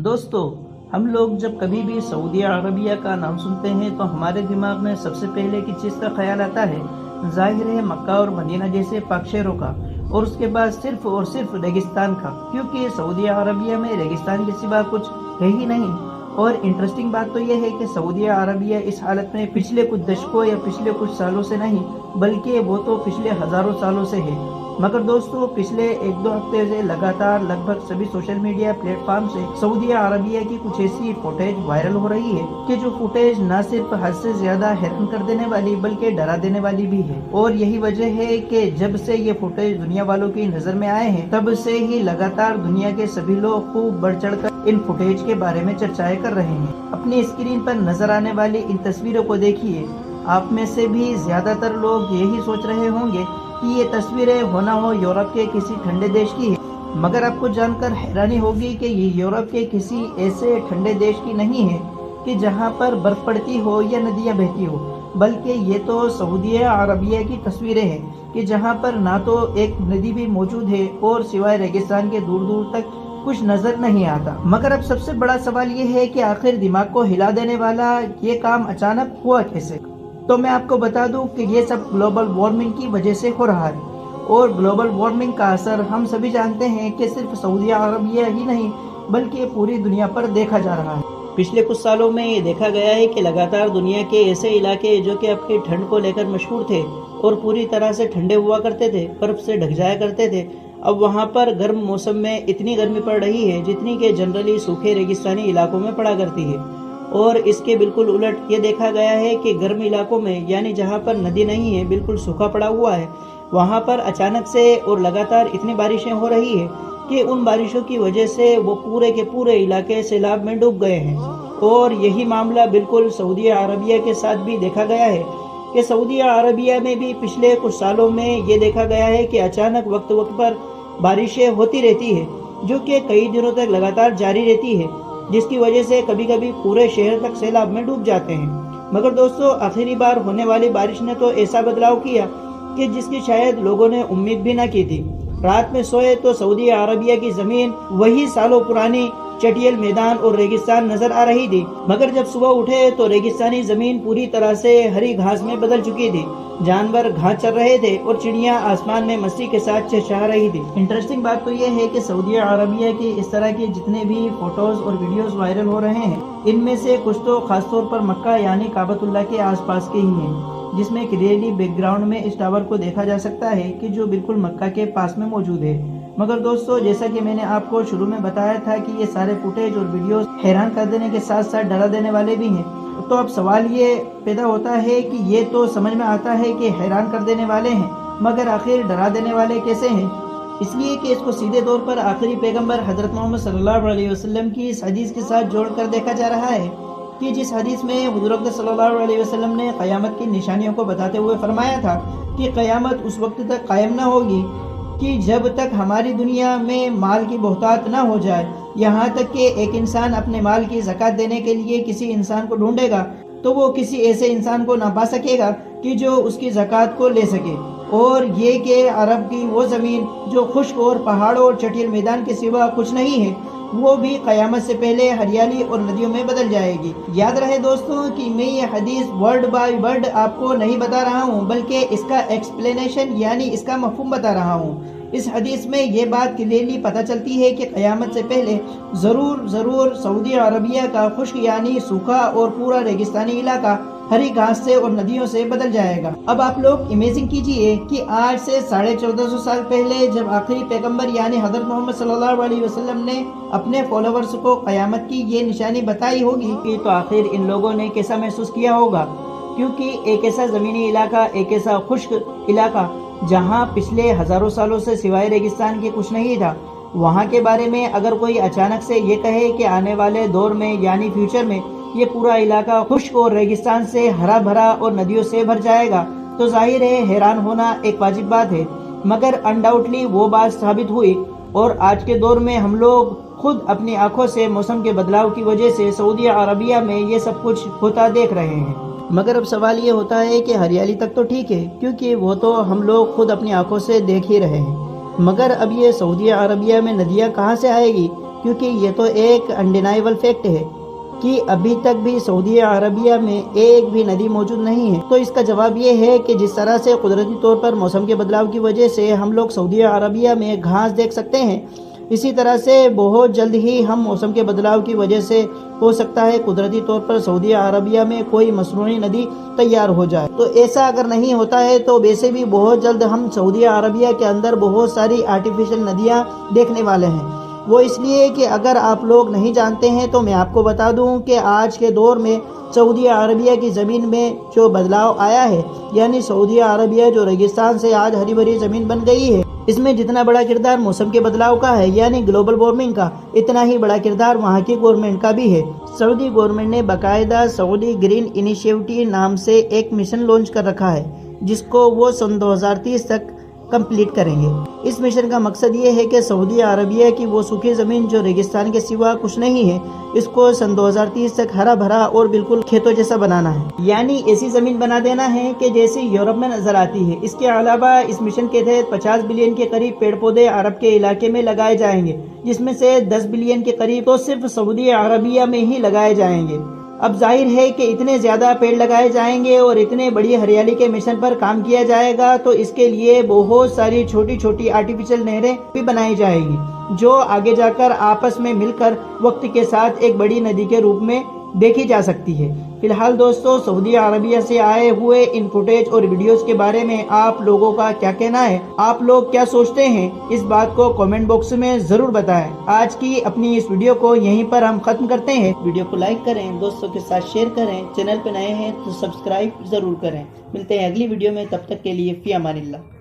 दोस्तों, हम लोग जब कभी भी सऊदी अरबिया का नाम सुनते हैं तो हमारे दिमाग में सबसे पहले किस चीज़ का ख्याल आता है? जाहिर है मक्का और मदीना जैसे पाक शहरों का, और उसके बाद सिर्फ और सिर्फ रेगिस्तान का, क्योंकि सऊदी अरबिया में रेगिस्तान के सिवा कुछ है ही नहीं। और इंटरेस्टिंग बात तो यह है कि सऊदी अरबिया इस हालत में पिछले कुछ दशकों या पिछले कुछ सालों से नहीं, बल्कि वो तो पिछले हज़ारों सालों से है। मगर दोस्तों, पिछले एक दो हफ्ते से लगातार लगभग सभी सोशल मीडिया प्लेटफॉर्म से सऊदी अरबिया की कुछ ऐसी फुटेज वायरल हो रही है कि जो फुटेज न सिर्फ हद से ज्यादा हैरान कर देने वाली बल्कि डरा देने वाली भी है। और यही वजह है कि जब से ये फुटेज दुनिया वालों की नजर में आए हैं, तब से ही लगातार दुनिया के सभी लोग खूब बढ़ चढ़ कर इन फुटेज के बारे में चर्चाएं कर रहे हैं। अपनी स्क्रीन पर नजर आने वाली इन तस्वीरों को देखिए। आप में से भी ज्यादातर लोग यही सोच रहे होंगे कि ये तस्वीरें होना हो यूरोप के किसी ठंडे देश की है, मगर आपको जानकर हैरानी होगी कि ये यूरोप के किसी ऐसे ठंडे देश की नहीं है कि जहां पर बर्फ पड़ती हो या नदियां बहती हो, बल्कि ये तो सऊदी अरबिया की तस्वीरें हैं कि जहां पर ना तो एक नदी भी मौजूद है और सिवाय रेगिस्तान के दूर दूर तक कुछ नजर नहीं आता। मगर अब सबसे बड़ा सवाल ये है कि आखिर दिमाग को हिला देने वाला ये काम अचानक हुआ कैसे? तो मैं आपको बता दूं कि ये सब ग्लोबल वार्मिंग की वजह से हो रहा है, और ग्लोबल वार्मिंग का असर हम सभी जानते हैं कि सिर्फ सऊदी अरबिया ही नहीं बल्कि पूरी दुनिया पर देखा जा रहा है। पिछले कुछ सालों में ये देखा गया है कि लगातार दुनिया के ऐसे इलाके जो कि अपनी ठंड को लेकर मशहूर थे और पूरी तरह से ठंडे हुआ करते थे, बर्फ से ढक जाया करते थे, अब वहाँ पर गर्म मौसम में इतनी गर्मी पड़ रही है जितनी कि जनरली सूखे रेगिस्तानी इलाकों में पड़ा करती है। और इसके बिल्कुल उलट ये देखा गया है कि गर्म इलाकों में, यानी जहाँ पर नदी नहीं है, बिल्कुल सूखा पड़ा हुआ है, वहाँ पर अचानक से और लगातार इतनी बारिशें हो रही है कि उन बारिशों की वजह से वो पूरे के पूरे इलाके सैलाब में डूब गए हैं। और यही मामला बिल्कुल सऊदी अरबिया के साथ भी देखा गया है कि सऊदी अरबिया में भी पिछले कुछ सालों में ये देखा गया है कि अचानक वक्त वक्त पर बारिशें होती रहती है, जो कि कई दिनों तक लगातार जारी रहती है, जिसकी वजह से कभी कभी पूरे शहर तक सैलाब में डूब जाते हैं। मगर दोस्तों, आखिरी बार होने वाली बारिश ने तो ऐसा बदलाव किया कि जिसकी शायद लोगों ने उम्मीद भी न की थी। रात में सोए तो सऊदी अरबिया की जमीन वही सालों पुरानी चटियल मैदान और रेगिस्तान नजर आ रही थी, मगर जब सुबह उठे तो रेगिस्तानी जमीन पूरी तरह से हरी घास में बदल चुकी थी। जानवर घास चर रहे थे और चिड़िया आसमान में मस्ती के साथ चहचहा रही थी। इंटरेस्टिंग बात तो यह है कि सऊदी अरबिया के इस तरह के जितने भी फोटोज और वीडियोस वायरल हो रहे हैं, इनमें से कुछ तो खासतौर पर मक्का यानी काबतुल्लाह के आसपास के ही हैं, जिसमें क्लियरली बैकग्राउंड में इस टावर को देखा जा सकता है कि जो बिल्कुल मक्का के पास में मौजूद है। मगर दोस्तों, जैसा कि मैंने आपको शुरू में बताया था कि ये सारे फुटेज और वीडियोस हैरान कर देने के साथ साथ डरा देने वाले भी हैं, तो अब सवाल ये पैदा होता है कि ये तो समझ में आता है कि हैरान कर देने वाले हैं, मगर आखिर डरा देने वाले कैसे हैं? इसलिए कि इसको सीधे तौर पर आखिरी पैगंबर हजरत मोहम्मद सल्लल्लाहु अलैहि वसल्लम की इस हदीस के साथ जोड़कर देखा जा रहा है कि जिस हदीस में हुज़ूर अक़दस सल्लल्लाहु अलैहि वसल्लम ने क़यामत की निशानियों को बताते हुए फरमाया था कि क़यामत उस वक्त तक कायम न होगी कि जब तक हमारी दुनिया में माल की बहुतात न हो जाए, यहाँ तक कि एक इंसान अपने माल की ज़कात देने के लिए किसी इंसान को ढूंढेगा तो वो किसी ऐसे इंसान को ना पा सकेगा कि जो उसकी ज़कात को ले सके। और ये कि अरब की वो ज़मीन जो खुश्क और पहाड़ों और चटियल मैदान के सिवा कुछ नहीं है, वो भी क़यामत से पहले हरियाली और नदियों में बदल जाएगी। याद रहे दोस्तों कि मैं ये हदीस वर्ड बाय वर्ड आपको नहीं बता रहा हूँ, बल्कि इसका एक्सप्लेनेशन यानी इसका मफ़हूम बता रहा हूँ। इस हदीस में ये बात क्लियरली पता चलती है कि क़यामत से पहले ज़रूर सऊदी अरबिया का खुश्क यानी सूखा और पूरा रेगिस्तानी इलाका हरी घास से और नदियों से बदल जाएगा। अब आप लोग इमेजिन कीजिए कि आज से 1450 साल पहले जब आखिरी पैगंबर यानी हज़रत मोहम्मद सल्लल्लाहु अलैहि वसल्लम ने अपने फॉलोवर्स को क़यामत की ये निशानी बताई होगी कि तो आखिर इन लोगों ने कैसा महसूस किया होगा, क्योंकि एक ऐसा ज़मीनी इलाका, एक ऐसा खुश्क इलाका जहाँ पिछले हज़ारों सालों से सिवाय रेगिस्तान के कुछ नहीं था, वहाँ के बारे में अगर कोई अचानक से ये कहे कि आने वाले दौर में यानी फ्यूचर में ये पूरा इलाका खुश्क और रेगिस्तान से हरा भरा और नदियों से भर जाएगा, तो जाहिर है हैरान होना एक वाजिब बात है। मगर अनडाउटली वो बात साबित हुई, और आज के दौर में हम लोग खुद अपनी आंखों से मौसम के बदलाव की वजह से सऊदी अरबिया में ये सब कुछ होता देख रहे हैं। मगर अब सवाल ये होता है कि हरियाली तक तो ठीक है, क्योंकि वो तो हम लोग खुद अपनी आंखों से देख ही रहे हैं, मगर अब ये सऊदी अरबिया में नदियाँ कहाँ से आएगी क्योंकि ये तो एक अनडिनाइबल फैक्ट है कि अभी तक भी सऊदी अरबिया में एक भी नदी मौजूद नहीं है। तो इसका जवाब ये है कि जिस तरह से कुदरती तौर पर मौसम के बदलाव की वजह से हम लोग सऊदी अरबिया में घास देख सकते हैं, इसी तरह से बहुत जल्द ही हम मौसम के बदलाव की वजह से हो सकता है कुदरती तौर पर सऊदी अरबिया में कोई मसनूई नदी तैयार हो जाए। तो ऐसा अगर नहीं होता है तो वैसे भी बहुत जल्द हम सऊदी अरबिया के अंदर बहुत सारी आर्टिफिशियल नदियाँ देखने वाले हैं। वो इसलिए कि अगर आप लोग नहीं जानते हैं तो मैं आपको बता दूं कि आज के दौर में सऊदी अरबिया की ज़मीन में जो बदलाव आया है, यानी सऊदी अरबिया जो रेगिस्तान से आज हरी भरी ज़मीन बन गई है, इसमें जितना बड़ा किरदार मौसम के बदलाव का है यानी ग्लोबल वार्मिंग का, इतना ही बड़ा किरदार वहाँ की गवर्नमेंट का भी है। सऊदी गवर्नमेंट ने बाकायदा सऊदी ग्रीन इनिशिएटिव नाम से एक मिशन लॉन्च कर रखा है, जिसको वो सन 2030 तक कंप्लीट करेंगे। इस मिशन का मकसद ये है कि सऊदी अरबिया की वो सूखी ज़मीन जो रेगिस्तान के सिवा कुछ नहीं है, इसको सन 2030 तक हरा भरा और बिल्कुल खेतों जैसा बनाना है, यानी ऐसी ज़मीन बना देना है कि जैसी यूरोप में नजर आती है। इसके अलावा इस मिशन के तहत 50 बिलियन के करीब पेड़ पौधे अरब के इलाके में लगाए जाएंगे, जिसमें से 10 बिलियन के करीब तो सिर्फ सऊदी अरबिया में ही लगाए जाएंगे। अब जाहिर है कि इतने ज़्यादा पेड़ लगाए जाएंगे और इतने बड़ी हरियाली के मिशन पर काम किया जाएगा, तो इसके लिए बहुत सारी छोटी छोटी आर्टिफिशियल नहरें भी बनाई जाएगी, जो आगे जाकर आपस में मिलकर वक्त के साथ एक बड़ी नदी के रूप में देखी जा सकती है। फिलहाल दोस्तों, सऊदी अरबिया से आए हुए इन फुटेज और वीडियोस के बारे में आप लोगों का क्या कहना है? आप लोग क्या सोचते हैं? इस बात को कमेंट बॉक्स में जरूर बताएं। आज की अपनी इस वीडियो को यहीं पर हम खत्म करते हैं। वीडियो को लाइक करें, दोस्तों के साथ शेयर करें, चैनल पे नए हैं तो सब्सक्राइब जरूर करें। मिलते हैं अगली वीडियो में, तब तक के लिए फी अमानिल्लाह।